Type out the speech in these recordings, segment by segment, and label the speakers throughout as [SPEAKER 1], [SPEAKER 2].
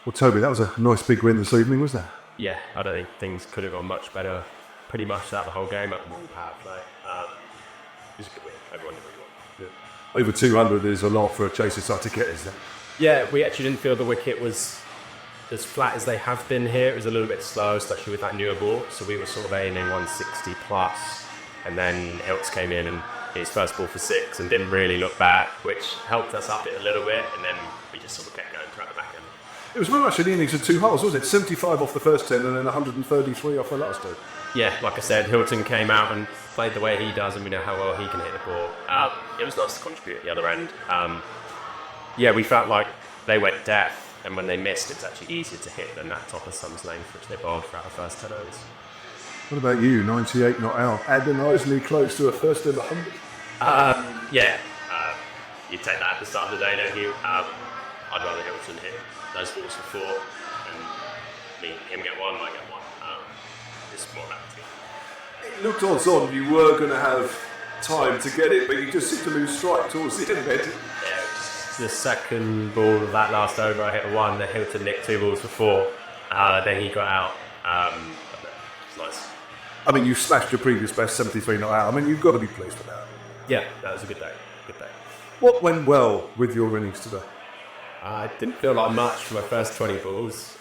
[SPEAKER 1] Well, Toby, that was a nice big win this evening, wasn't it?
[SPEAKER 2] Yeah, I don't think things could have gone much better. Pretty much throughout the whole game at the power play. It was a good win. Everyone did really well.
[SPEAKER 1] Over 200 is a lot for a chaser side to get, isn't it?
[SPEAKER 2] Yeah, we actually didn't feel the wicket was as flat as they have been here. It was a little bit slow, especially with that newer ball. So we were sort of aiming 160 plus, and then Hiltz came in and hit his first ball for 6 and didn't really look back, which helped us up it a little bit, and then we just sort of kept going throughout the back end.
[SPEAKER 1] It was very much an innings of 2 holes, wasn't it? 75 off the first 10 and then 133 off the last 2.
[SPEAKER 2] Yeah, like I said, Hilton came out and played the way he does, and we know how well he can hit the ball. It was nice to contribute at the other end. We felt like they went deaf, and when they missed, it's actually easier to hit than that top of Sums length, which they bowled throughout the first 10 overs.
[SPEAKER 1] What about you? 98 not out. Agonisingly close to a first ever 100.
[SPEAKER 2] You take that at the start of the day, don't you? I'd rather Hilton hit those balls for 4, and him get 1, I get 1. It's more about the team.
[SPEAKER 1] It looked odds on you were going to have time to get it, but you just seemed to lose strike towards the end of it.
[SPEAKER 2] Yeah, the second ball of that last over, I hit a 1, then Hilton nicked 2 balls for 4, then he got out. It's nice.
[SPEAKER 1] I mean, you smashed your previous best, 73 not out. I mean, you've got to be pleased with that.
[SPEAKER 2] Yeah, that was a good day.
[SPEAKER 1] What went well with your innings today?
[SPEAKER 2] I didn't feel like much for my first 20 balls.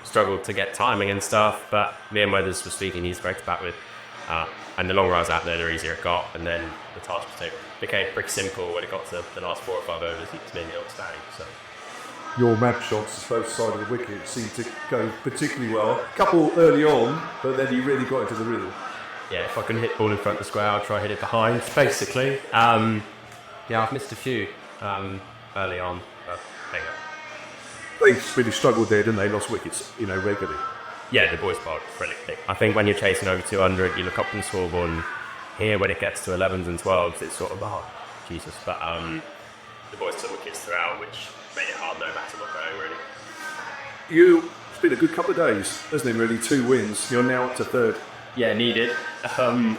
[SPEAKER 2] Struggled to get timing and stuff, but Liam Weathers was speaking, he's great to bat with. And the longer I was out there, the easier it got. And then the task became pretty simple when it got to the last 4 or 5 overs. He was mainly outstanding. So.
[SPEAKER 1] Your map shots, both sides of the wicket, seemed to go particularly well. A couple early on, but then you really got into the rhythm.
[SPEAKER 2] Yeah, if I can hit ball in front of the square, I'll try hit it behind, basically. I've missed a few early on.
[SPEAKER 1] They really struggled there, didn't they? Lost wickets, regularly.
[SPEAKER 2] Yeah, the boys bowled brilliantly. I think when you're chasing over 200, you look up from the scoreboard, and here when it gets to 11s and 12s, it's sort of, Jesus. But the boys took wickets throughout, which made it hard no matter what going, really.
[SPEAKER 1] It's been a good couple of days, hasn't it, really? 2 wins. You're now up to 3rd.
[SPEAKER 2] Yeah, needed.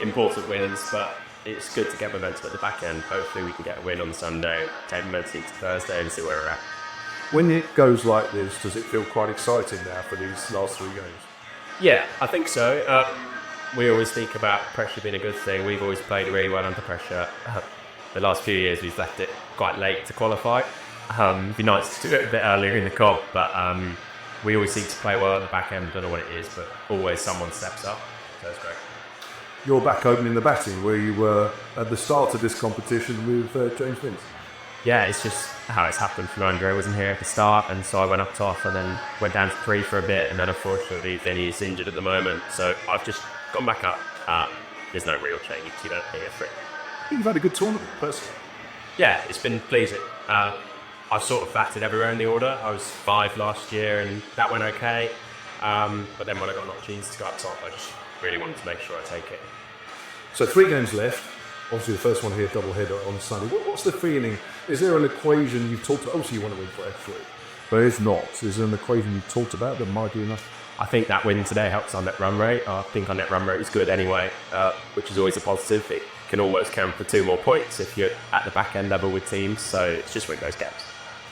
[SPEAKER 2] Important wins, but it's good to get momentum at the back end. Hopefully we can get a win on Sunday, take momentum into Thursday and see where we're at.
[SPEAKER 1] When it goes like this, does it feel quite exciting now for these last 3 games?
[SPEAKER 2] Yeah, I think so. We always speak about pressure being a good thing. We've always played really well under pressure. The last few years we've left it quite late to qualify. It'd be nice to do it a bit earlier in the comp, but we always seem to play well at the back end. I don't know what it is, but always someone steps up, so it's great.
[SPEAKER 1] You're back opening the batting where you were at the start of this competition with James Vince.
[SPEAKER 2] Yeah, it's just how it's happened for Andre. I wasn't here at the start, and so I went up top and then went down to 3 for a bit, and then unfortunately then he's injured at the moment, so I've just gone back up. There's no real change, you don't pay for it.
[SPEAKER 1] You've had a good tournament, personally.
[SPEAKER 2] Yeah, it's been pleasing. I've sort of batted everywhere in the order. I was 5 last year, and that went okay. But then when I got an opportunity to go up top, I just really wanted to make sure I take it.
[SPEAKER 1] So 3 games left. Obviously, the first one here, double header on Sunday. What's the feeling? Is there an equation you've talked about? Obviously, you want to win for F3. But if not, is there an equation you've talked about that might be enough?
[SPEAKER 2] I think that win today helps our net run rate. I think our net run rate is good anyway, which is always a positive. It can almost count for 2 more points if you're at the back end level with teams. So it's just one of those gaps.